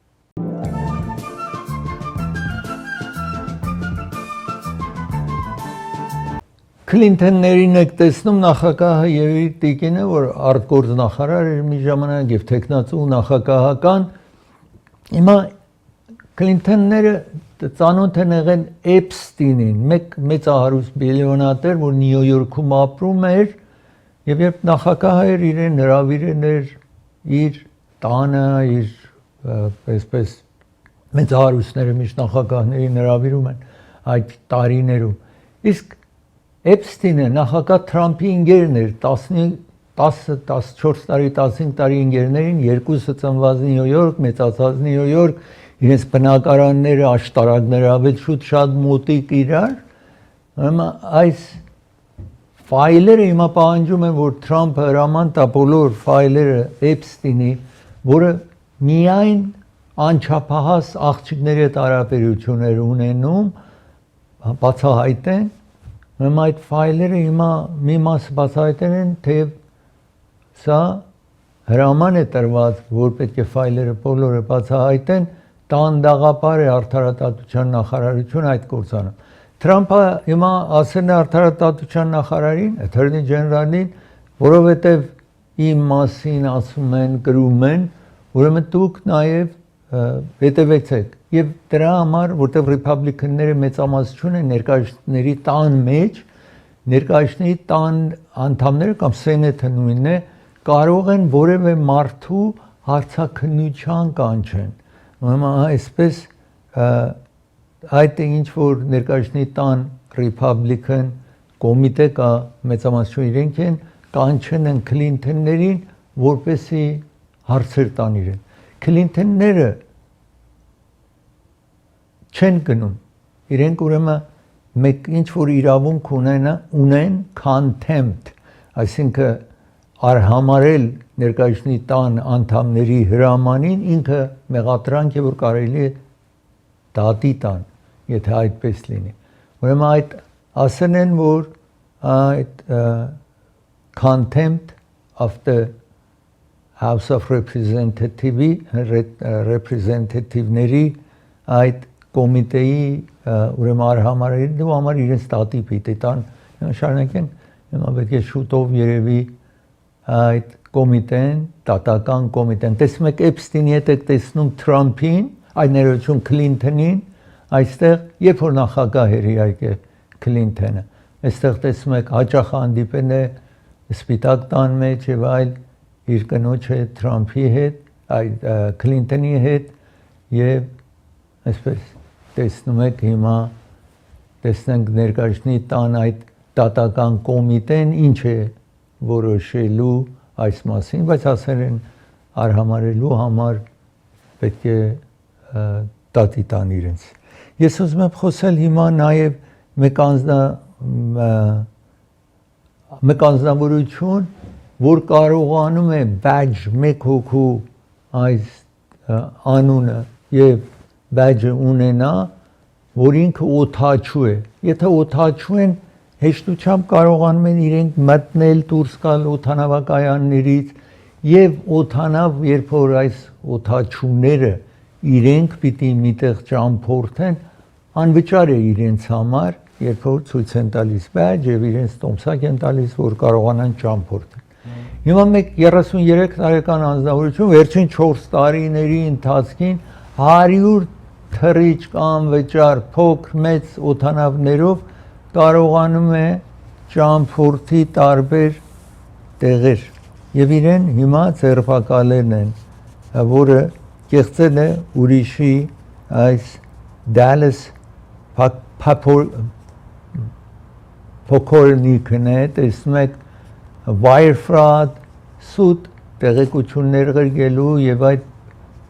Քլինթոններին եք տեսնում նախագահը եւ իր տիկինը, որ արտգործ նախարար էր մի ժամանակ եւ տեխնացու նախագահական հիմա Քլինթոնները ծանոթ են եղել Էփստինին, մեկ մեծահարուստ բիլիոնատեր, որ Նյու Յորքում ապրում էր եւ երբ նախագահը էր իրեն հրավիրել էր իր տանը, իր այսպես մեծահարուստները միշտ նախագահներին հրավիրում են այդ տարիներում իսկ Էփստինը նախագահ Թրամփի ընկերն էր 10-14 տարի 15 տարի ընկերներին երկուսը ծնված Նյու Յորք, մեծացած Նյու Յորք, իրենց բնակարանները, աշտարակները ավելի շատ մոտիկ իրար, հիմա այս ֆայլերը հիմա պահանջում են, որ Թրամփը հրաման տա բոլոր ֆայլերը Էփստինի, որը միայն անչափահաս աղջիկների հետ հարաբերություններ ունենում, բացահայտեն Հիմա այդ ֆայլերը հիմա մի մասը բացահայտել են, թեև սա հրաման է տրված, որ պետք է ֆայլերը բոլորը բացահայտեն, տանդաղապար է արդարադատության նախարարություն այդ կործանում։ Թրամփը հիմա ասել է արդարադատության նախարարին, Attorney General-ին, որովհետև իմ մասին ասում են, գրում են, ուրեմն դուք նաև հետևեցեք եւ դրա համար որտեղ ռիփաբլիկանները մեծամասնություն են ներկայացների տան մեջ ներկայացների տան անդամները կամ սենեթը նույնն է կարող են որևէ մարդու հարցաքննության կանչեն ուրեմն այսպես այդ ինչ որ ներկայացների տան ռիփաբլիկան կոմիտե կա մեծամասնություն իրենք են կանչեն են Քլինթոններին որպեսի հարցեր տան իրեն Քլինթոնները չեն գնում իրենք ուրեմն մեկ ինչ որ իրավունք ունեն contempt այսինքն արհամարել ներկայացնի տան անդամների հրամանին ինքը մեղադրանք է որ կարելի է դատի տան եթե այդպես լինի ուրեմն այդ ասեն են որ այդ contempt of the House of Representative-ների այդ կոմիտեի ուրեմն արհամարելու համար իրենց ստատի պիտի տան շարունակեն հիմա պետք է շուտով երևի այդ կոմիտեն տատական կոմիտեն տեսնում եք Էփստինի հետ եք տեսնում Թրամփին այդ ներողություն Քլինթոնին այստեղ երբ որ նախագահ էր իհարկե Քլինթոնը այստեղ տեսնում եք հաճախ հանդիպել է սպիտակ տան մեջ եւ այլ իր կնոջ հետ Թրամփի հետ այդ Քլինթոնի հետ եւ այսպես տեսնում եք հիմա տեսնենք ներկայացնի տան այդ դատական կոմիտեն ինչ է որոշելու այս մասին բայց ասել են արհամարելու համար պետք է դատի տան իրենց ես ուզում եմ խոսել հիմա նաև մեկ անձնավորություն որ կարողանում է badge մեկ հոգու այս անունը եւ badge ունենա որ ինքը օթաչու է եթե օթաչու են հեշտությամբ կարողանում են իրենք մտնել դուրս գալ օթանավակայաններից եւ օթանավ երբ որ այս օթաչուները իրենք պիտի միտեղ ճամփորդեն անվճար է իրենց համար երբ որ ցույց են տալիս badge եւ իրենց տոմսակ են տալիս որ կարողանան ճամփորդել Հիմա մեկ 33 տարեկան անձնավորություն վերջին 4 տարիների ընթացքին 100 թռիչք անվճար փոքր մեծ օթանավներով կարողանում է ճամփորդի տարբեր տեղեր եւ իրեն հիմա ձերբակալել են որը կեղծել է ուրիշի այս Dallas փոքորնիկն է տեսնում եք wire fraud, սուտ տեղեկություններ ղրգելու եւ այդ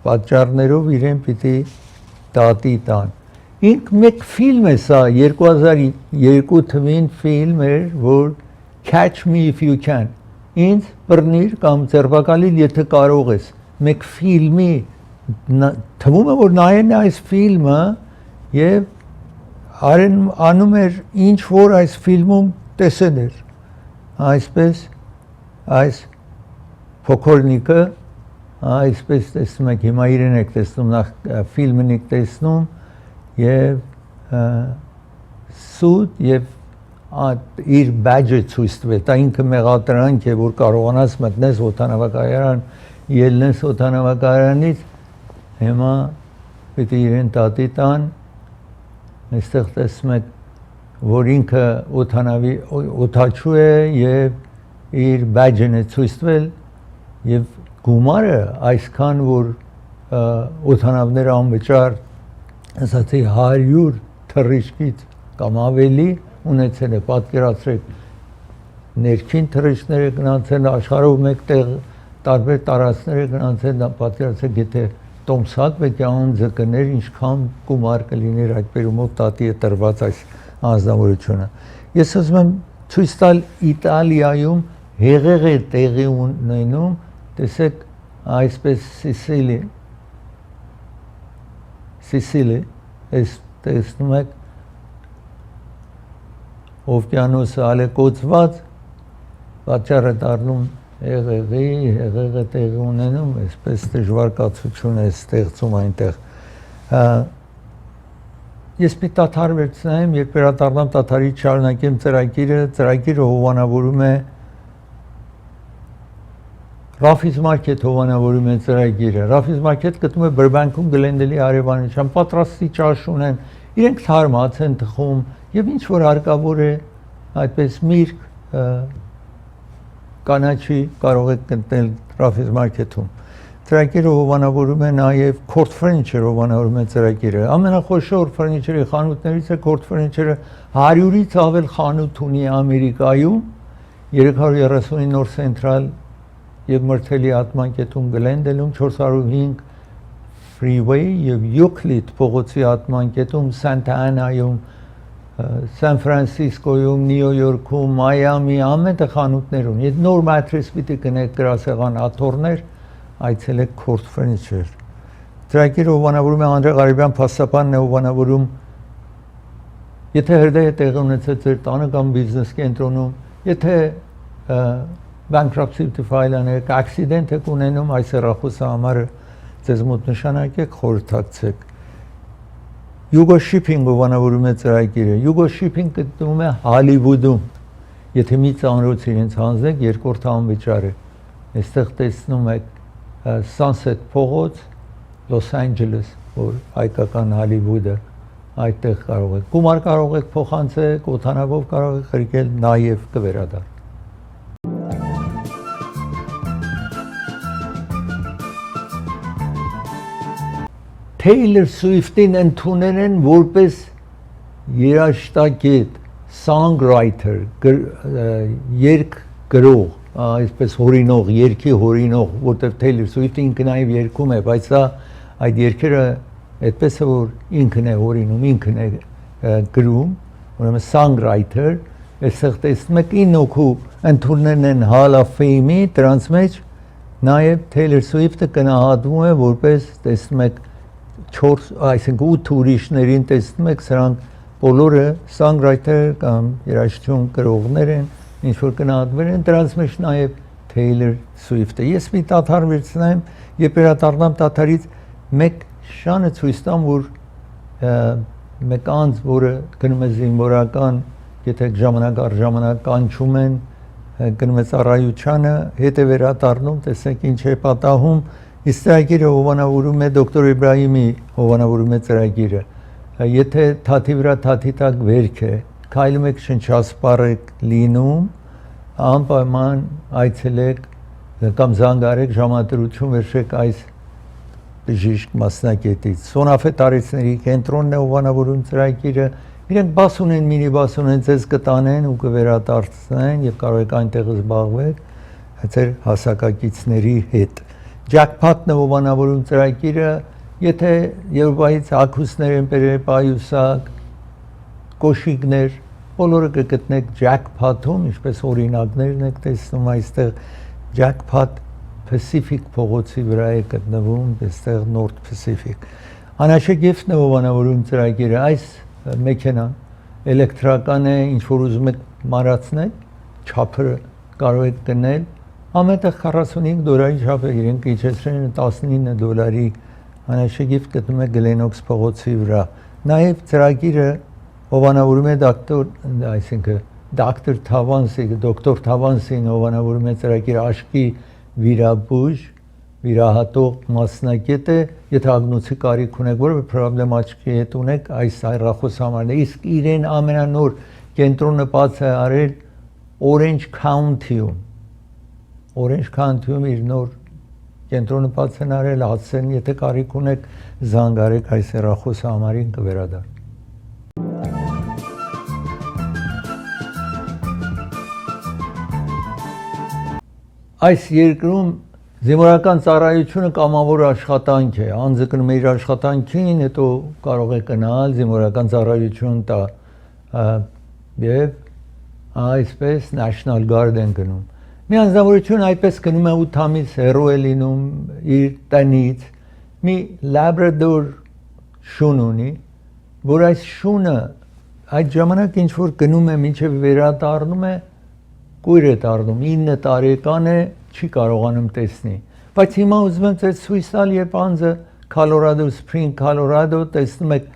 պատճառներով իրեն պիտի դատի տան։ Ինք մեկ ֆիլմ է սա 2002 թվին ֆիլմ էր, որ Catch Me If You Can։ Ինձ բռնիր կամ ձերբակալիր, եթե կարող ես։ Մեկ ֆիլմի թվում է որ նայեն այս ֆիլմը եւ անում էր ինչ որ այս ֆիլմում տեսել էր այսպես այս փոքորնիկը այսպես տեսնում եք հիմա իրեն եք տեսնում նախ ֆիլմն եք տեսնում եւ սուտ եւ իր բաջը ցույց տվել դա ինքը մեղադրանք է որ կարողանաս մտնես օդանավակայան ելնես օդանավակայանից հիմա պետք է իրեն տատի տան այստեղ տեսնում եք որ ինքը օդաչու է եւ իր բաջն է ցույց տվել եւ գումարը այսքան որ օդանավները անվճար ասացի 100 թռիչքից կամ ավելի ունեցել է պատկերացրեք ներքին թռիչքները գնացել աշխարհով մեկտեղ տարբեր տարածքները գնացել պատկերացրեք եթե տոմսակ վեկյան ձկներ ինչքան գումար կլիներ այդ բերումով տատի է տրված այս անձնավորությունը ես ասում եմ ցույց տալ Իտալիայում հեղեղ է տեղի ունենում տեսեք այսպես Սիսիլի այս տեսնում եք օվկիանոսը ալեկոծված պատճառ է դառնում հեղեղը տեղի ունենում այսպես դժվար կացություն է ստեղծում այնտեղ ես մի տաթար վերցնեմ երբ վերադառնամ տաթարից շարունակեմ ծրագիրը հովանավորում է Ռաֆիզ Մարքետ հովանավորում է ծրագիրը Ռաֆիզ Մարքետ գտնվում է Բրբանքում Գլենդելի արևանության պատրաստի ճաշ ունեն իրենք թարմած են թխում եւ ինչ որ հարկավոր է այդպես միրգ կանաչի կարող եք գտնել Ռաֆիզ Մարքեթում ծրագիրը հովանավորում է նաեւ Court Furniture հովանավորում է ծրագիրը ամենախոշոր ֆուրնիչերի խանութներից է Court Furniture-ը 100-ից ավել խանութ ունի Ամերիկայում 330-ի նոր Central եւ Մրցելի ատմանկետում Գլենդելում 405 Freeway եւ Euclid փողոցի ատմանկետում Santa Ana-ում Սան Ֆրանցիսկոյում, Նյու Յորքում, Մայամի ամենտեղ խանութներ ունի։ Եթե նոր մատրես պիտի գնեք գրասեղան աթոռներ, այցելեք Court Furniture։ Ծրագիրը հովանավորում է Անդրե Ղարիբյան փաստաբանն է հովանավորում։ Եթե հրդեհ է տեղի ունեցել ձեր տանը կամ բիզնես կենտրոնում, եթե bankruptcy file-ն եք, accident եք ունենում, այս հեռախոսը համարը ձեզ մոտ նշանակեք, խորհրդակցեք։ Yugo Shipping հովանավորում է ծրագիրը։ Yugo Shipping գտնվում է Հոլիվուդում։ Եթե մի ծանրոց իրենց հանձնեք, երկրորդ անվճար է։ Այստեղ տեսնում եք Sunset փողոց, Los Angeles, որ հայկական Հոլիվուդը, այդտեղ կարող եք։ Գումար կարող եք փոխանցել, օդանավով կարող եք խրիկել, նաև կվերադառնա։ Taylor Swift-ին ընդունել են որպես երաժշտագետ, songwriter, երգ գրող, այսպես հորինող, երգի հորինող, որտեղ Taylor Swift-ը ինքը նաև երգում է, բայց դա այդ երգերը այդպես է որ ինքն է հորինում, ինքն է գրում, ուրեմն songwriter, այստեղ տեսնում եք 9 հոգու ընդունել են Hall of Fame-ի, դրանց մեջ նաև Taylor Swift-ը գնահատվում է որպես տեսնում եք 4, այսինքն 8 ուրիշներին տեսնում եք, սրանք բոլորը songwriter կամ երաժշտություն գրողներ են, ինչ որ գնահատվել են, դրանց մեջ նաև Taylor Swift-ը։ Ես մի տաթար վերցնեմ, երբ վերադառնամ տաթարից, մեկ շանը ցույց տամ, որ մեկ անձ, որը գնում է զինվորական, եթե ժամանակ առ ժամանակ կանչում են, գնում է ծառայությանը, հետ է վերադառնում, տեսեք ինչ է պատահում, Իսկ ծրագիրը հովանավորում է դոկտոր Իբրահիմի հովանավորում է ծրագիրը։ Եթե թաթի վրա թաթի տակ վերք է, քայլում եք շնչասպառ եք լինում, անպայման այցելեք կամ զանգարեք ժամադրություն վերցրեք այս բժիշկ մասնակետից։ Սոնաֆե տարեցների կենտրոնն է հովանավորում ծրագիրը, իրենք բաս ունեն, մինի բաս ունեն, ձեզ կտանեն ու կվերադարձնեն եւ կարող եք այնտեղ զբաղվեք ձեր հասակակիցների հետ։ Jackpot-ն է հովանավորում ծրագիրը, եթե Եվրոպայից հագուստներ են բերել, պայուսակ, կոշիկներ, բոլորը կգտնեք Jackpot-ում, ինչպես օրինակներն եք տեսնում այստեղ Jackpot Pacific փողոցի վրա է գտնվում, այստեղ North Pacific։ Անաշեգիֆն է ովանավորում ծրագիրը, այս մեքենան էլեկտրական է, ինչ որ ուզում եք մարացնել, չափը կարող եք գնել, ամենտեղ $45 չափ է, իրենք իջեցրել են $19 անաշեգիֆ գտնում եք Գլենոքս փողոցի վրա։ Նաև ծրագիրը ովանավորում է դոկտոր Թավանսին ովանավորում է ծրագիրը աչքի վիրաբույժ, վիրահատող մասնակետ է, եթե ագնոցի կարիք ունեք, որևէ պրոբլեմ աչքի հետ ունեք, այս հեռախոս համարն է, իսկ իրեն ամենանոր կենտրոնը բաց է արել Orange County-ում իր նոր կենտրոնը բաց են արել, հասցեն, եթե կարիք ունեք, զանգարեք այս հեռախոս համարին կվերադառնա։ Այս երկրում զինվորական ծառայությունը կամավոր աշխատանք է, անձը գնում է իր աշխատանքին, հետո կարող է գնալ զինվորական ծառայություն տա եւ այսպես National Guard են գնում։ Մի անձնավորություն այդպես գնում է 8 ամիս հեռու է լինում իր տնից, մի Labrador շուն ունի, որ այս շունը այդ ժամանակ ինչ որ գնում է մինչև վերադառնում է, կույր է դառնում, 9 տարեկան է, չի կարողանում տեսնի, բայց հիմա ուզում եմ ձեզ ցույց տալ, երբ անձը Colorado Spring, Colorado տեսնում եք,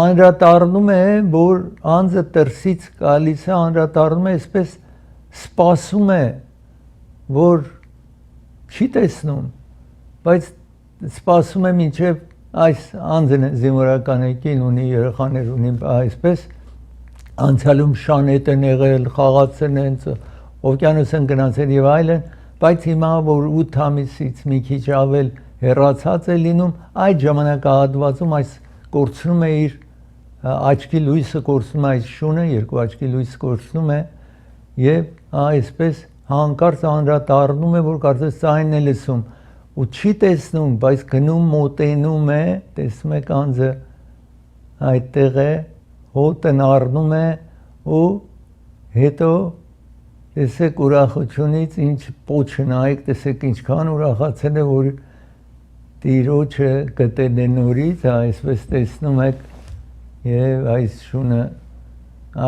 անդրադառնում է, որ անձը դրսից գալիս է, անդրադառնում է, այսպես սպասում է, որ չի տեսնում, բայց սպասում է մինչև այս անձը զինվորական է, կին ունի, երեխաներ ունի, այսպես անցյալում շանետ են եղել, խաղացել են, օվկիանոս են գնացել եւ այլն, բայց հիմա որ 8 ամիսից մի քիչ ավել հեռացած է լինում, այդ ժամանակահատվածում այս կորցնում է իր աչքի լույսը, կորցնում է այս շունը, երկու աչքի լույսը կորցնում է եւ այսպես հանկարծ անդրադառնում է, որ կարծես ձայնն է լսում ու չի տեսնում, բայց գնում մոտենում է, տեսնում եք անձը այդտեղ է, հոտն առնում է ու հետո տեսեք ուրախությունից ինչ պոչը նայեք, տեսեք ինչքան ուրախացել է, որ տիրոջը գտել է նորից, այսպես տեսնում եք եւ այս շունը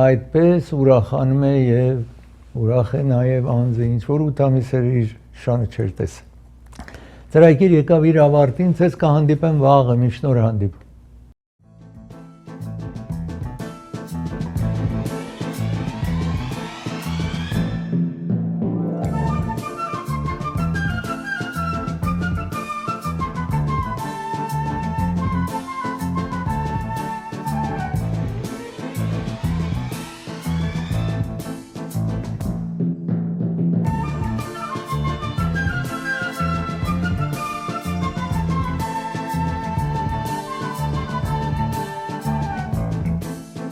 այդպես ուրախանում է եւ ուրախ է նաեւ անձը, ինչ որ 8 ամիս էր իր շանը չէր տեսել։ Ծրագիր եկավ իր ավարտին, ցես կհանդիպեմ վաղը, մի շնորհ հանդիպում։